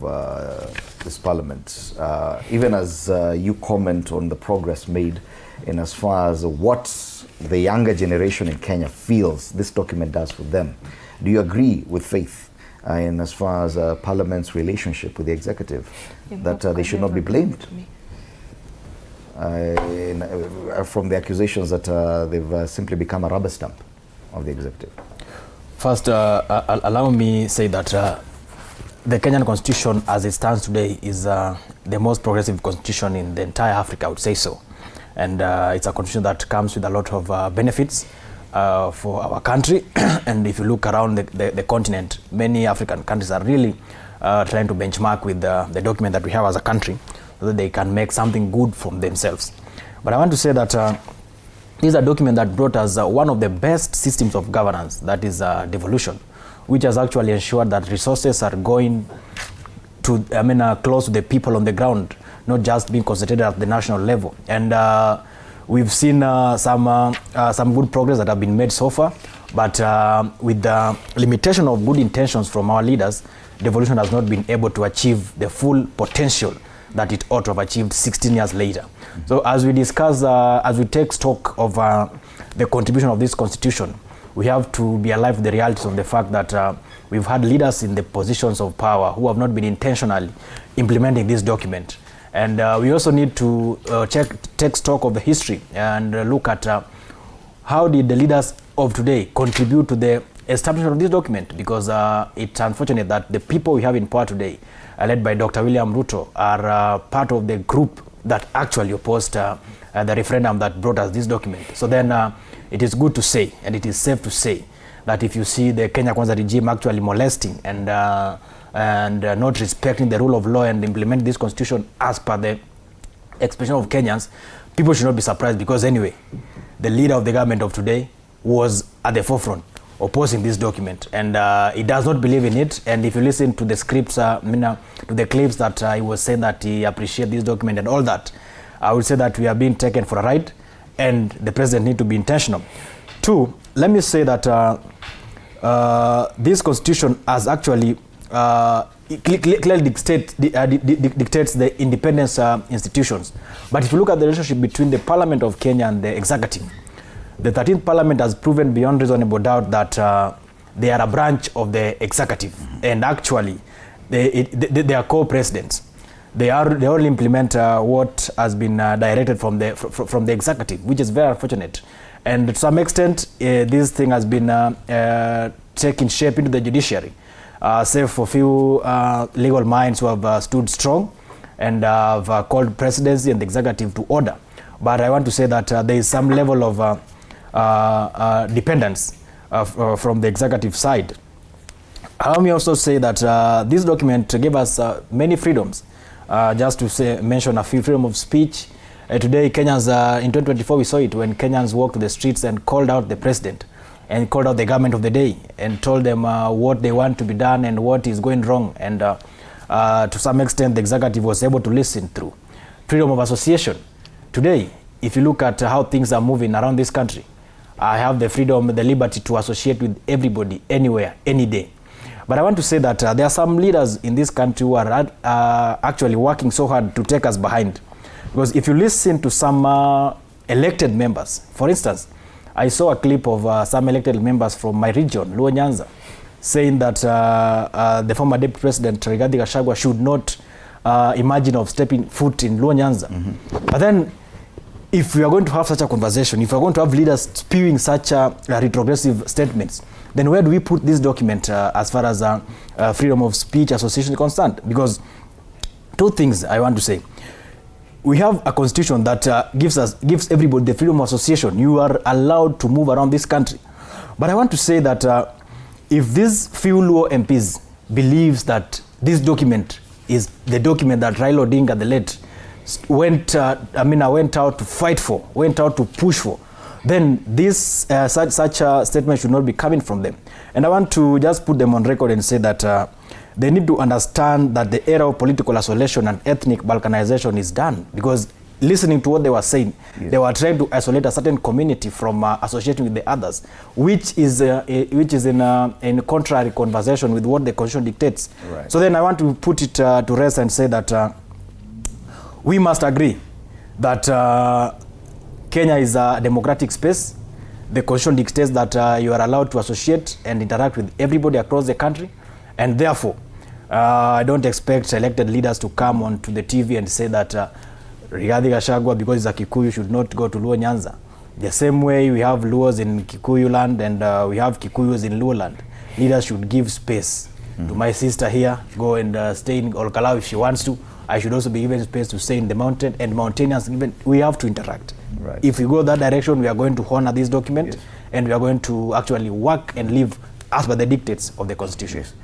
This parliament, even as you comment on the progress made in as far as what the younger generation in Kenya feels this document does for them, do you agree with Faith in as far as Parliament's relationship with the executive, that they should not be blamed from the accusations that they've simply become a rubber stamp of the executive? First, allow me say that the Kenyan constitution as it stands today is the most progressive constitution in the entire Africa, I would say so. And it's a constitution that comes with a lot of benefits for our country. And if you look around the continent, many African countries are really trying to benchmark with the document that we have as a country, so that they can make something good from themselves. But I want to say that this is a document that brought us one of the best systems of governance, that is devolution, which has actually ensured that resources are going to, close to the people on the ground, not just being concentrated at the national level. And we've seen some good progress that have been made so far, but with the limitation of good intentions from our leaders, devolution has not been able to achieve the full potential that it ought to have achieved 16 years later. So as we discuss, as we take stock of the contribution of this constitution, we have to be alive to the realities of the fact that we've had leaders in the positions of power who have not been intentionally implementing this document. And we also need to take stock of the history and look at how did the leaders of today contribute to the establishment of this document, because it's unfortunate that the people we have in power today, led by Dr. William Ruto, are part of the group that actually opposed the referendum that brought us this document. So then it is good to say, and it is safe to say, that if you see the Kenya Kwanza regime actually molesting and not respecting the rule of law and implement this constitution as per the expression of Kenyans, people should not be surprised, because anyway, the leader of the government of today was at the forefront opposing this document, and he does not believe in it. And if you listen to the scripts, to the clips that he was saying that he appreciates this document and all that, I would say that we are being taken for a ride, and the president need to be intentional. Two, let me say that this constitution has actually clearly dictates the independence institutions. But if you look at the relationship between the Parliament of Kenya and the executive, the 13th Parliament has proven beyond reasonable doubt that they are a branch of the executive, and actually they are co-presidents. They only implement what has been directed from the executive, which is very unfortunate. And to some extent, this thing has been taking shape into the judiciary, save for few legal minds who have stood strong and have called presidency and the executive to order. But I want to say that there is some level of dependence from the executive side. Allow me also say that this document gave us many freedoms. Just to mention a few: freedom of speech. Today, Kenyans, in 2024, we saw it when Kenyans walked to the streets and called out the president and called out the government of the day and told them what they want to be done and what is going wrong. And to some extent, the executive was able to listen through. Freedom of association. Today, if you look at how things are moving around this country, I have the freedom, the liberty to associate with everybody, anywhere, any day. But I want to say that there are some leaders in this country who are actually working so hard to take us behind. Because if you listen to some elected members, for instance, I saw a clip of some elected members from my region, Luo Nyanza, saying that the former deputy president, Rigathi Gachagua, should not imagine of stepping foot in Luo Nyanza. Mm-hmm. But then, if we are going to have such a conversation, if we are going to have leaders spewing such retrogressive statements, then where do we put this document as far as freedom of speech association is concerned? Because two things I want to say. We have a constitution that gives everybody the freedom of association. You are allowed to move around this country. But I want to say that if these few Luo MPs believes that this document is the document that Raila Odinga, the late, went out to fight for, went out to push for, then this such a statement should not be coming from them. And I want to just put them on record and say that they need to understand that the era of political isolation and ethnic balkanization is done, because listening to what they were saying, they were trying to isolate a certain community from associating with the others, which is in contrary conversation with what the constitution dictates. Right. So then I want to put it to rest and say that we must agree that Kenya is a democratic space. The constitution dictates that you are allowed to associate and interact with everybody across the country, and therefore I don't expect elected leaders to come onto the TV and say that Rigathi Gachagua, because he's a Kikuyu, should not go to Luo Nyanza. The same way we have Luos in Kikuyu land and we have Kikuyus in Luo land. Leaders should give space to my sister here, go and stay in Olkalau if she wants to. I should also be given space to stay in the mountain, and Mountaineers, even we have to interact. Right. If we go that direction, we are going to honor this document, and we are going to actually work and live as per the dictates of the Constitution. Yes.